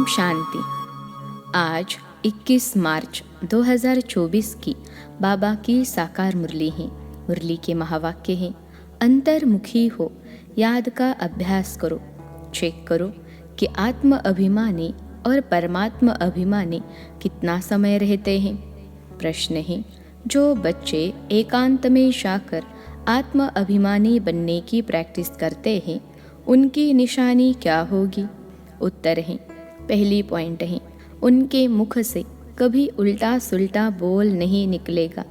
ओम शांति। आज 21 मार्च 2024 की बाबा की साकार मुरली है। मुरली के महावाक्य हैं, अंतर्मुखी हो, याद का अभ्यास करो, चेक करो कि आत्म अभिमानी और परमात्मा अभिमानी कितना समय रहते हैं। प्रश्न है, जो बच्चे एकांत में जाकर आत्म अभिमानी बनने की प्रैक्टिस करते हैं उनकी निशानी क्या होगी? उत्तर है, पहली पॉइंट है, उनके मुख से कभी उल्टा सुल्टा बोल नहीं निकलेगा।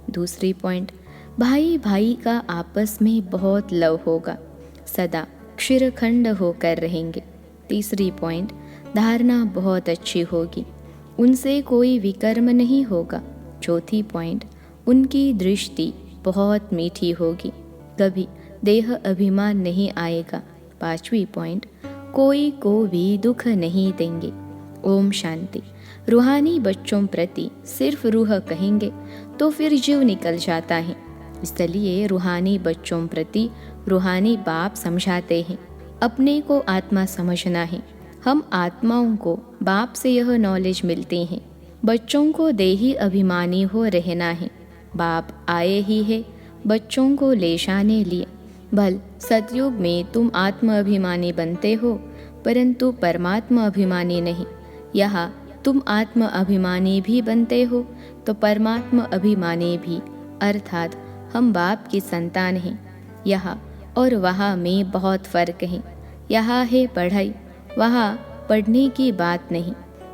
दूसरी पॉइंट, भाई भाई का आपस में बहुत लव होगा, सदा क्षीरखंड होकर रहेंगे। तीसरी पॉइंट, धारणा बहुत अच्छी होगी, उनसे कोई विकर्म नहीं होगा। चौथी पॉइंट, उनकी दृष्टि बहुत मीठी होगी, कभी देह अभिमान नहीं आएगा। पांचवी पॉइंट, कोई को भी दुख नहीं देंगे। ओम शांति। रूहानी बच्चों प्रति सिर्फ रूह कहेंगे तो फिर जीव निकल जाता है, इसलिए रूहानी बच्चों प्रति रूहानी बाप समझाते हैं। अपने को आत्मा समझना है। हम आत्माओं को बाप से यह नॉलेज मिलती है। बच्चों को देही अभिमानी हो रहना है। बाप आए ही है बच्चों को ले जाने लिए। भल सतयुग में तुम आत्म अभिमानी बनते हो, परंतु परमात्मा अभिमानी नहीं। यहाँ तुम आत्म अभिमानी भी बनते हो तो परमात्मा अभिमानी भी, अर्थात हम बाप की संतान हैं। यहाँ और वहाँ में बहुत फर्क है। यहाँ है पढ़ाई, वहाँ पढ़ने की बात नहीं।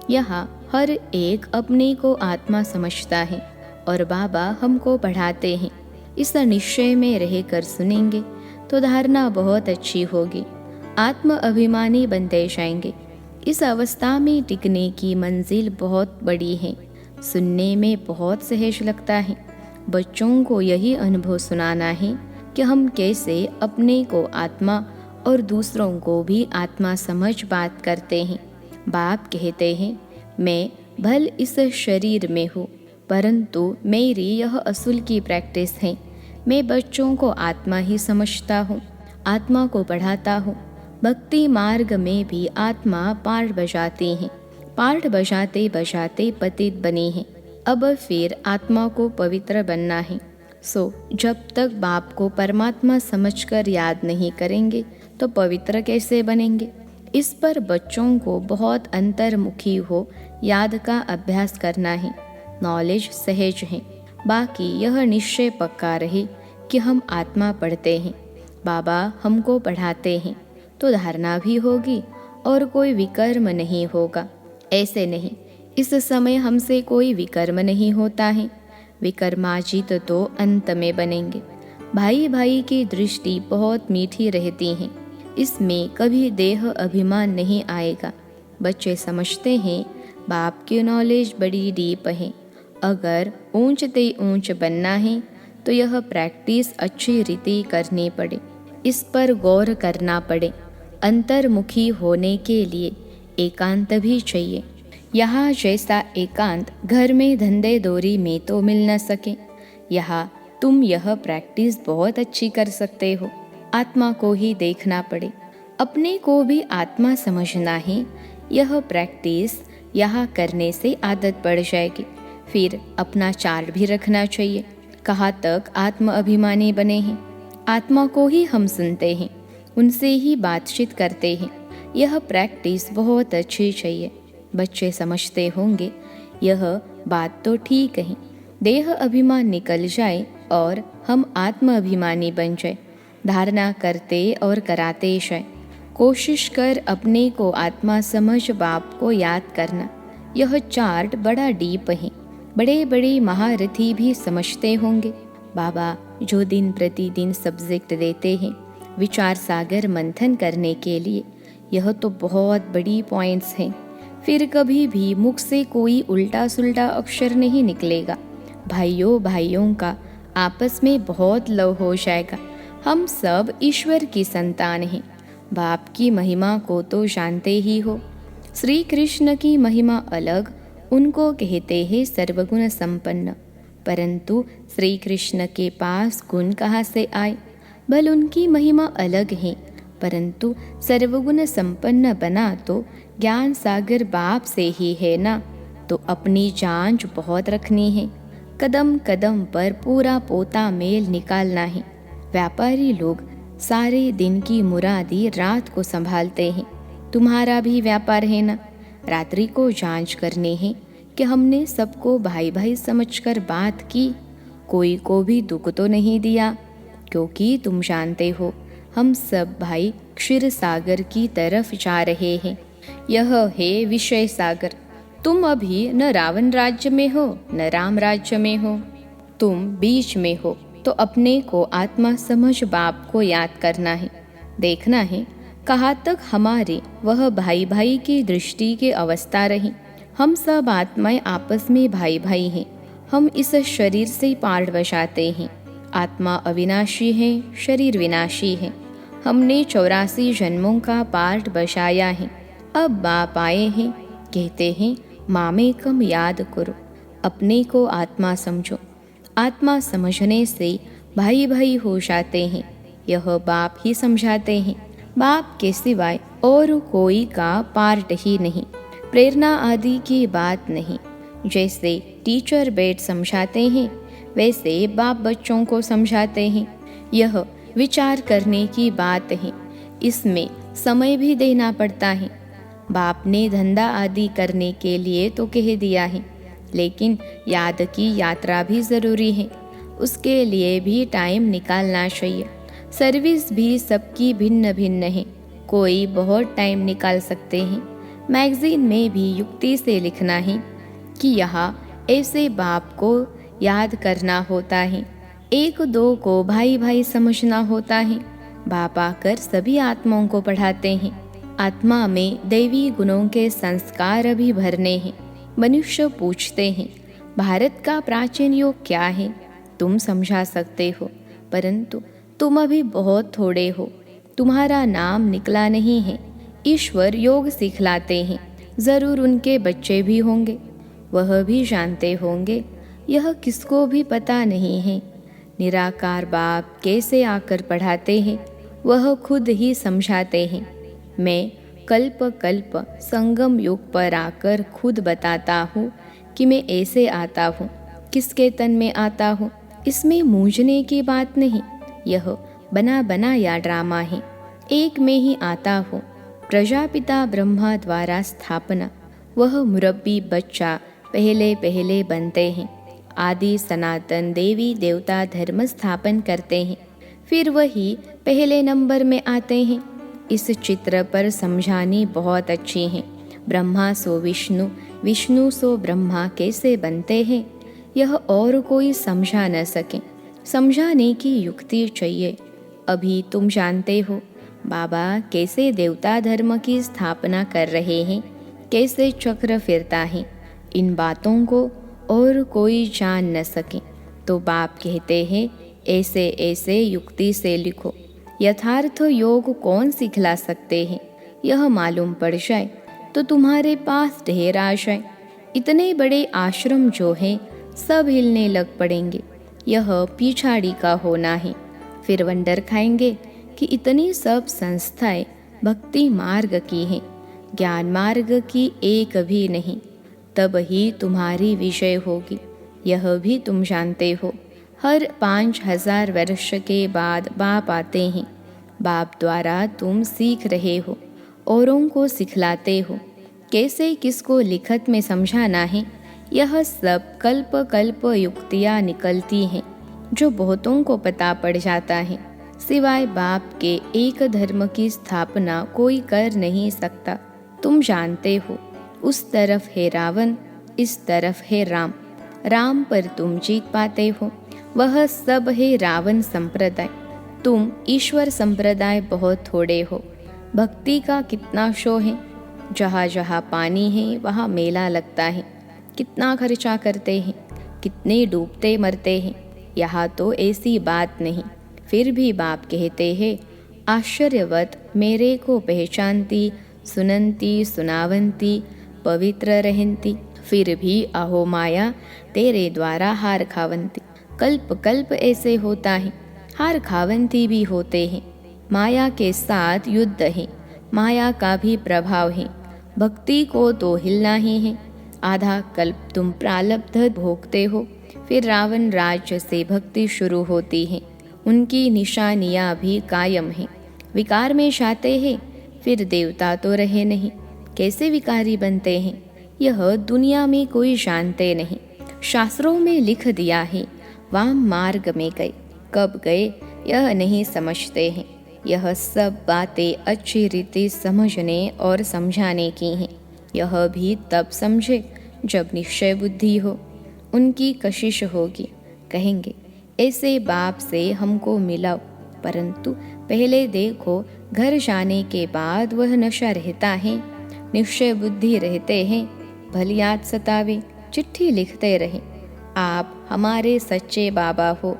यहाँ हर एक अपने को आत्मा समझता है और बाबा हमको पढ़ाते हैं। इस निश्चय में रहकर सुनेंगे तो धारणा बहुत अच्छी होगी, आत्म अभिमानी बनते जाएंगे। इस अवस्था में टिकने की मंजिल बहुत बड़ी है। सुनने में बहुत सहज लगता है। बच्चों को यही अनुभव सुनाना है कि हम कैसे अपने को आत्मा और दूसरों को भी आत्मा समझ बात करते हैं। बाप कहते हैं, मैं भल इस शरीर में हूँ, परंतु मेरी यह असूल की प्रैक्टिस है। मैं बच्चों को आत्मा ही समझता हूँ, आत्मा को पढ़ाता हूँ। भक्ति मार्ग में भी आत्मा पार्ट बजाती हैं। पार्ट बजाते बजाते पतित बनी है। अब फिर आत्मा को पवित्र बनना है। सो जब तक बाप को परमात्मा समझकर याद नहीं करेंगे तो पवित्र कैसे बनेंगे? इस पर बच्चों को बहुत अंतर्मुखी हो याद का अभ्यास करना है। नॉलेज सहज है, बाकी यह निश्चय पक्का रहे कि हम आत्मा पढ़ते हैं, बाबा हमको पढ़ाते हैं, तो धारणा भी होगी और कोई विकर्म नहीं होगा। ऐसे नहीं, इस समय हमसे कोई विकर्म नहीं होता है। विकर्माजित तो अंत में बनेंगे। भाई भाई की दृष्टि बहुत मीठी रहती है, इसमें कभी देह अभिमान नहीं आएगा। बच्चे समझते हैं बाप की नॉलेज बड़ी डीप है। अगर ऊंचते ऊंच बनना है तो यह प्रैक्टिस अच्छी रीति करनी पड़े, इस पर गौर करना पड़े। अंतर्मुखी होने के लिए एकांत भी चाहिए। यहाँ जैसा एकांत घर में धंधे दोरी में तो मिल न सके, यहाँ तुम यह प्रैक्टिस बहुत अच्छी कर सकते हो। आत्मा को ही देखना पड़े, अपने को भी आत्मा समझना है। यह प्रैक्टिस यहाँ करने से आदत पड़ जाएगी। फिर अपना चार्ट भी रखना चाहिए, कहाँ तक आत्म अभिमानी बने हैं। आत्मा को ही हम सुनते हैं, उनसे ही बातचीत करते हैं। यह प्रैक्टिस बहुत अच्छी चाहिए। बच्चे समझते होंगे यह बात तो ठीक है, देह अभिमान निकल जाए और हम आत्म अभिमानी बन जाए। धारणा करते और कराते जाए। कोशिश कर अपने को आत्मा समझ बाप को याद करना। यह चार्ट बड़ा डीप है, बड़े बड़े महारथी भी समझते होंगे। बाबा जो दिन प्रतिदिन सब्जेक्ट देते हैं विचार सागर मंथन करने के लिए, यह तो बहुत बड़ी पॉइंट्स हैं। फिर कभी भी मुख से कोई उल्टा सुल्टा अक्षर नहीं निकलेगा। भाइयों भाइयों का आपस में बहुत लव हो जाएगा। हम सब ईश्वर की संतान हैं। बाप की महिमा को तो जानते ही हो। श्री कृष्ण की महिमा अलग, उनको कहते हैं सर्वगुण संपन्न, परंतु श्री कृष्ण के पास गुण कहाँ से आए? भल उनकी महिमा अलग है, परंतु सर्वगुण संपन्न बना तो ज्ञान सागर बाप से ही है ना, तो अपनी जांच बहुत रखनी है। कदम कदम पर पूरा पोता मेल निकालना है। व्यापारी लोग सारे दिन की मुरादी रात को संभालते हैं। तुम्हारा भी व्यापार है ना, रात्रि को जांच करनी है कि हमने सबको भाई भाई समझकर बात की, कोई को भी दुख तो नहीं दिया, क्योंकि तुम जानते हो हम सब भाई क्षीर सागर की तरफ जा रहे हैं। यह है विषय सागर। तुम अभी न रावण राज्य में हो न राम राज्य में हो, तुम बीच में हो। तो अपने को आत्मा समझ बाप को याद करना है, देखना है कहाँ तक हमारे वह भाई भाई की दृष्टि की अवस्था रही। हम सब आत्माएं आपस में भाई भाई हैं। हम इस शरीर से पार्ट बसाते हैं। आत्मा अविनाशी है, शरीर विनाशी है। हमने 84 जन्मों का पार्ट बसाया है। अब बाप आए हैं, कहते हैं मामेकम याद करो, अपने को आत्मा समझो। आत्मा समझने से भाई भाई हो जाते हैं। यह बाप ही समझाते हैं। बाप के सिवाय और कोई का पार्ट ही नहीं, प्रेरणा आदि की बात नहीं। जैसे टीचर बैठ समझाते हैं, वैसे बाप बच्चों को समझाते हैं। यह विचार करने की बात है, इसमें समय भी देना पड़ता है। बाप ने धंधा आदि करने के लिए तो कह दिया है, लेकिन याद की यात्रा भी ज़रूरी है। उसके लिए भी टाइम निकालना चाहिए। सर्विस भी सबकी भिन्न भिन्न है। कोई बहुत टाइम निकाल सकते हैं। मैगजीन में भी युक्ति से लिखना है कि यहाँ ऐसे बाप को याद करना होता है, एक दो को भाई भाई समझना होता है। बाप आकर सभी आत्माओं को पढ़ाते हैं। आत्मा में दैवी गुणों के संस्कार अभी भरने हैं। मनुष्य पूछते हैं भारत का प्राचीन योग क्या है। तुम समझा सकते हो, परंतु तुम अभी बहुत थोड़े हो। तुम्हारा नाम निकला नहीं है। ईश्वर योग सिखलाते हैं। जरूर उनके बच्चे भी होंगे, वह भी जानते होंगे। यह किसको भी पता नहीं है। निराकार बाप कैसे आकर पढ़ाते हैं, वह खुद ही समझाते हैं। मैं कल्प कल्प संगम युग पर आकर खुद बताता हूँ कि मैं ऐसे आता हूँ, किसके तन में आता हूँ। इसमें मूंझने की बात नहीं। यह बना बनाया ड्रामा है। एक में ही आता हूँ। प्रजापिता ब्रह्मा द्वारा स्थापना। वह मुरब्बी बच्चा पहले पहले बनते हैं। आदि सनातन देवी देवता धर्म स्थापन करते हैं, फिर वही पहले नंबर में आते हैं। इस चित्र पर समझानी बहुत अच्छी है। ब्रह्मा सो विष्णु, विष्णु सो ब्रह्मा कैसे बनते हैं, यह और कोई समझा न सके। समझाने की युक्ति चाहिए। अभी तुम जानते हो बाबा कैसे देवता धर्म की स्थापना कर रहे हैं, कैसे चक्र फिरता है। इन बातों को और कोई जान न सके, तो बाप कहते हैं ऐसे ऐसे युक्ति से लिखो। यथार्थ योग कौन सिखला सकते हैं, यह मालूम पड़ जाए तो तुम्हारे पास ढेर आ जाए। इतने बड़े आश्रम जो हैं सब हिलने लग पड़ेंगे। यह पिछाड़ी का होना है। फिर वंडर खाएंगे कि इतनी सब संस्थाएं भक्ति मार्ग की हैं, ज्ञान मार्ग की एक भी नहीं। तब ही तुम्हारी विषय होगी। यह भी तुम जानते हो। हर 5000 वर्ष के बाद बाप आते हैं। बाप द्वारा तुम सीख रहे हो, औरों को सिखलाते हो। कैसे किसको लिखत में समझाना है, यह सब कल्प कल्प युक्तियाँ निकलती हैं, जो बहुतों को पता पड़ जाता है। सिवाय बाप के एक धर्म की स्थापना कोई कर नहीं सकता। तुम जानते हो, उस तरफ है रावण, इस तरफ है राम। राम पर तुम जीत पाते हो। वह सब है रावण संप्रदाय। तुम ईश्वर संप्रदाय बहुत थोड़े हो। भक्ति का कितना शो है। जहाँ जहाँ पानी है वहाँ मेला लगता है। कितना खर्चा करते हैं, कितने डूबते मरते हैं। यहाँ तो ऐसी बात नहीं। फिर भी बाप कहते हैं आश्चर्यवत मेरे को पहचानती, सुनंती सुनावंती, पवित्र रहंती। फिर भी अहो माया तेरे द्वारा हार खावंती। कल्प कल्प ऐसे होता है। हार खावंती भी होते हैं। माया के साथ युद्ध है। माया का भी प्रभाव है। भक्ति को तो हिलना ही है। आधा कल्प तुम प्रारब्ध भोगते हो, फिर रावण राज्य से भक्ति शुरू होती है। उनकी निशानियाँ भी कायम हैं। विकार में जाते हैं, फिर देवता तो रहे नहीं, कैसे विकारी बनते हैं? यह दुनिया में कोई जानते नहीं। शास्त्रों में लिख दिया है, वाम मार्ग में गए, कब गए यह नहीं समझते हैं। यह सब बातें अच्छी रीति समझने और समझाने की हैं। यह भी तब समझे जब निश्चय बुद्धि हो। उनकी कशिश होगी, कहेंगे ऐसे बाप से हमको मिलाओ, परंतु पहले देखो घर जाने के बाद वह नशा रहता है, निश्चय बुद्धि रहते हैं, भली याद सतावे, चिट्ठी लिखते रहे। आप हमारे सच्चे बाबा हो,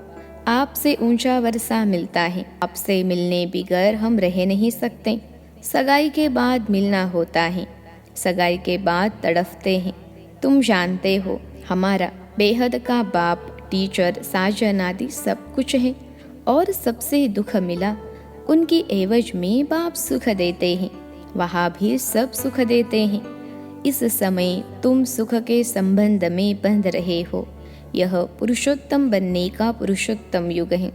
आपसे ऊंचा वर्षा मिलता है। आपसे मिलने बिगर हम रह नहीं सकते। सगाई के बाद मिलना होता है, सगाई के बाद तड़फते हैं। तुम जानते हो हमारा बेहद का बाप, टीचर, साजन आदि सब कुछ है, और सबसे दुख मिला उनकी एवज में बाप सुख देते हैं, वहाँ भी सब सुख देते हैं। इस समय तुम सुख के संबंध में बंध रहे हो। यह पुरुषोत्तम बनने का पुरुषोत्तम युग है।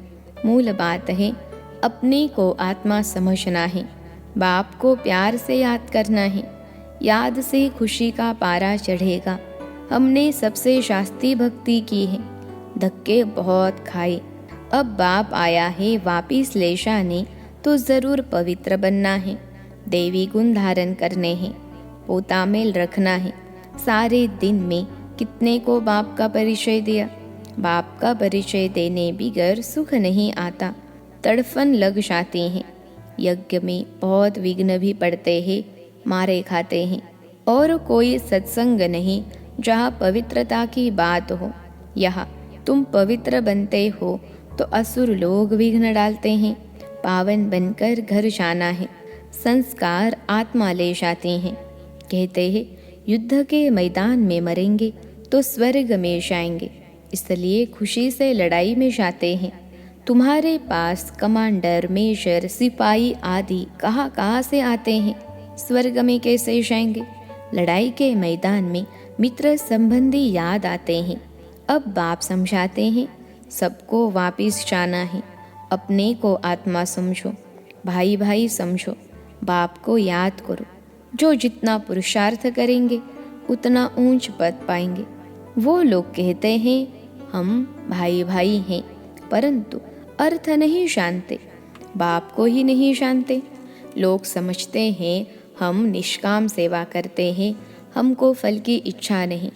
मूल बात है अपने को आत्मा समझना है, बाप को प्यार से याद करना है। याद से खुशी का पारा चढ़ेगा। हमने सबसे शास्त्रीय भक्ति की है, धक्के बहुत खाए। अब बाप आया है वापिस ले जाने, तो जरूर पवित्र बनना है। देवी गुण धारण करने हैं, पोता मेल रखना है। सारे दिन में कितने को बाप का परिचय दिया। बाप का परिचय देने बिगर सुख नहीं आता, तड़फन लग जाती हैं। यज्ञ में बहुत विघ्न भी पड़ते हैं, मारे खाते हैं। और कोई सत्संग नहीं जहाँ पवित्रता की बात हो। यहाँ तुम पवित्र बनते हो तो असुर लोग विघ्न डालते हैं। पावन बनकर घर जाना है, संस्कार आत्मा ले जाते हैं। कहते हैं युद्ध के मैदान में मरेंगे तो स्वर्ग में जाएंगे, इसलिए खुशी से लड़ाई में जाते हैं। तुम्हारे पास कमांडर, मेजर, सिपाही आदि कहाँ से आते हैं, स्वर्ग में कैसे जाएंगे? लड़ाई के मैदान में मित्र संबंधी याद आते हैं। अब बाप समझाते हैं सबको वापिस जाना है। अपने को आत्मा समझो, भाई भाई समझो, बाप को याद करो। जो जितना पुरुषार्थ करेंगे उतना ऊंच पद पाएंगे। वो लोग कहते हैं हम भाई भाई हैं, परंतु अर्थ नहीं जानते, बाप को ही नहीं जानते। लोग समझते हैं हम निष्काम सेवा करते हैं, हमको फल की इच्छा नहीं,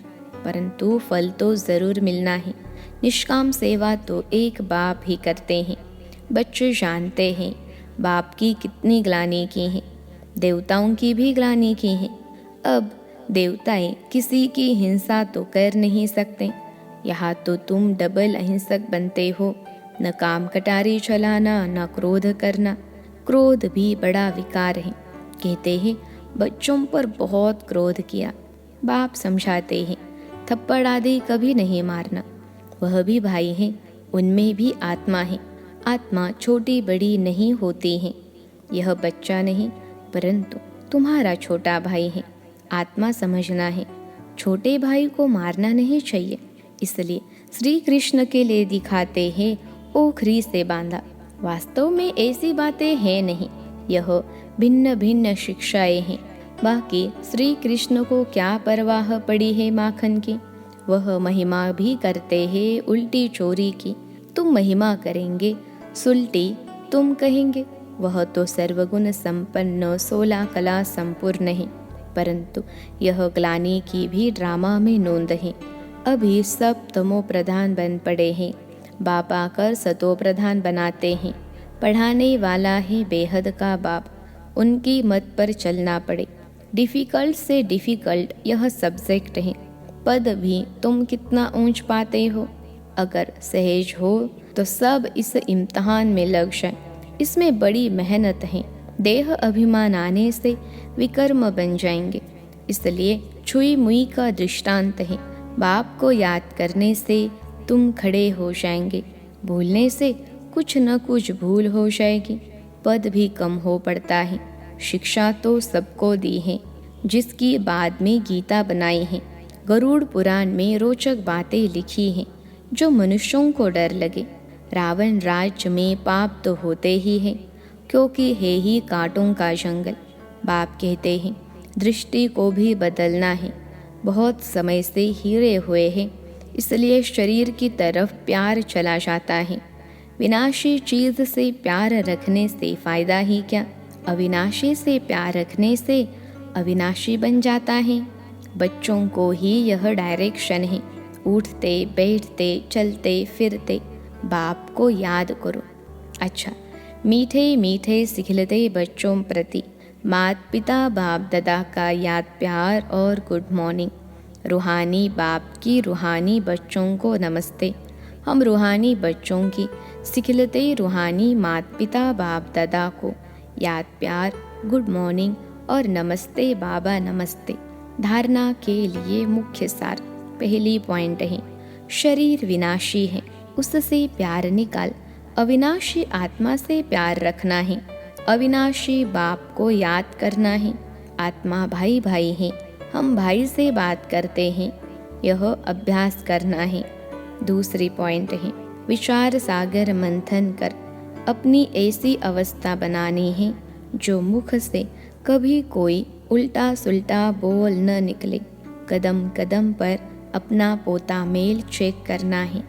परंतु फल तो ज़रूर मिलना है। निष्काम सेवा तो एक बाप ही करते हैं। बच्चे जानते हैं बाप की कितनी ग्लानि की है, देवताओं की भी ग्लानि की है। अब देवताएं किसी की हिंसा तो कर नहीं सकते, यहाँ तो तुम डबल अहिंसक बनते हो। न काम कटारी चलाना, न क्रोध करना। क्रोध भी बड़ा विकार है। कहते हैं बच्चों पर बहुत क्रोध किया। बाप समझाते हैं थप्पड़ आदि कभी नहीं मारना। वह भी भाई हैं, उनमें भी आत्मा है। आत्मा छोटी बड़ी नहीं होती है। यह बच्चा नहीं, परंतु तुम्हारा छोटा भाई है। आत्मा समझना है, छोटे भाई को मारना नहीं चाहिए। इसलिए श्री कृष्ण के लिए दिखाते हैं ओखरी से बांधा। वास्तव में ऐसी बातें हैं नहीं, यह भिन्न भिन्न शिक्षाएं हैं। बाकी श्री कृष्ण को क्या परवाह पड़ी है माखन की। वह महिमा भी करते हैं उल्टी चोरी की। तुम महिमा करेंगे, सुलटी तुम कहेंगे। वह तो सर्वगुण संपन्न 16 कला संपूर्ण है, परंतु यह ग्लानि की भी ड्रामा में नोंद है। अभी सब तमो प्रधान बन पड़े हैं, बापा कर सतो प्रधान बनाते हैं। पढ़ाने वाला है बेहद का बाप, उनकी मत पर चलना पड़े। डिफ़िकल्ट से डिफ़िकल्ट यह सब्जेक्ट है। पद भी तुम कितना ऊंच पाते हो। अगर सहज हो तो सब इस इम्तहान में लग जाए। इसमें बड़ी मेहनत है। देह अभिमान आने से विकर्म बन जाएंगे। इसलिए छुई मुई का दृष्टांत है। बाप को याद करने से तुम खड़े हो जाएंगे, भूलने से कुछ न कुछ भूल हो जाएगी। पद भी कम हो पड़ता है। शिक्षा तो सबको दी है, जिसकी बाद में गीता बनाई है। गरुड़ पुराण में रोचक बातें लिखी हैं जो मनुष्यों को डर लगे। रावण राज्य में पाप तो होते ही हैं, क्योंकि है ही कांटों का जंगल। बाप कहते हैं दृष्टि को भी बदलना है। बहुत समय से हीरे हुए हैं, इसलिए शरीर की तरफ प्यार चला जाता है। विनाशी चीज़ से प्यार रखने से फ़ायदा ही क्या, अविनाशी से प्यार रखने से अविनाशी बन जाता है। बच्चों को ही यह डायरेक्शन है। उठते बैठते चलते फिरते बाप को याद करो। अच्छा, मीठे मीठे सिखलते बच्चों प्रति माता पिता बाप दादा का याद प्यार और गुड मॉर्निंग। रूहानी बाप की रूहानी बच्चों को नमस्ते। हम रूहानी बच्चों की सिखलते रूहानी माता पिता बाप दादा को याद प्यार गुड मॉर्निंग और नमस्ते बाबा नमस्ते। धारणा के लिए मुख्य सार। पहली पॉइंट है शरीर विनाशी है, उससे प्यार निकाल। अविनाशी आत्मा से प्यार रखना है। अविनाशी बाप को याद करना है। आत्मा भाई भाई है, हम भाई से बात करते हैं, यह अभ्यास करना है। दूसरी पॉइंट है विचार सागर मंथन कर अपनी ऐसी अवस्था बनानी है जो मुख से कभी कोई उल्टा सुल्टा बोल न निकले। कदम कदम पर अपना पोता मेल चेक करना है।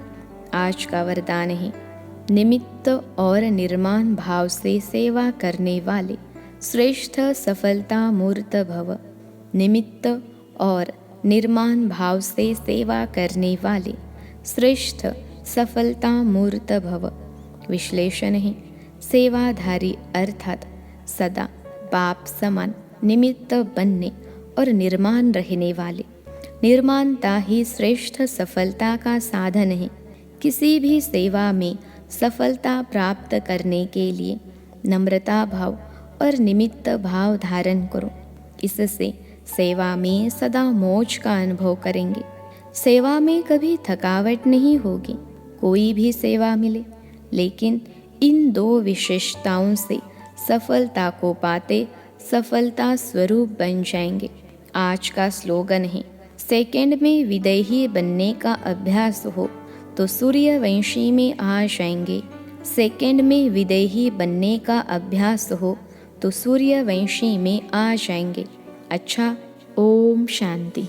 आज का वरदान है निमित्त और निर्माण भाव से सेवा करने वाले श्रेष्ठ सफलता मूर्त भव। निमित्त और निर्माण भाव से सेवा करने वाले श्रेष्ठ सफलता मूर्त भव। विश्लेषण है सेवाधारी अर्थात सदा बाप समान निमित्त बनने और निर्माण रहने वाले। निर्माणता ही श्रेष्ठ सफलता का साधन है। किसी भी सेवा में सफलता प्राप्त करने के लिए नम्रता भाव और निमित्त भाव धारण करो। इससे सेवा में सदा मौज का अनुभव करेंगे। सेवा में कभी थकावट नहीं होगी, कोई भी सेवा मिले। लेकिन इन दो विशेषताओं से सफलता को पाते सफलता स्वरूप बन जाएंगे। आज का स्लोगन है सेकंड में विदेही बनने का अभ्यास हो तो सूर्यवंशी में आ जाएंगे। सेकंड में विदेही बनने का अभ्यास हो तो सूर्यवंशी में आ जाएंगे। अच्छा, ओम शांति।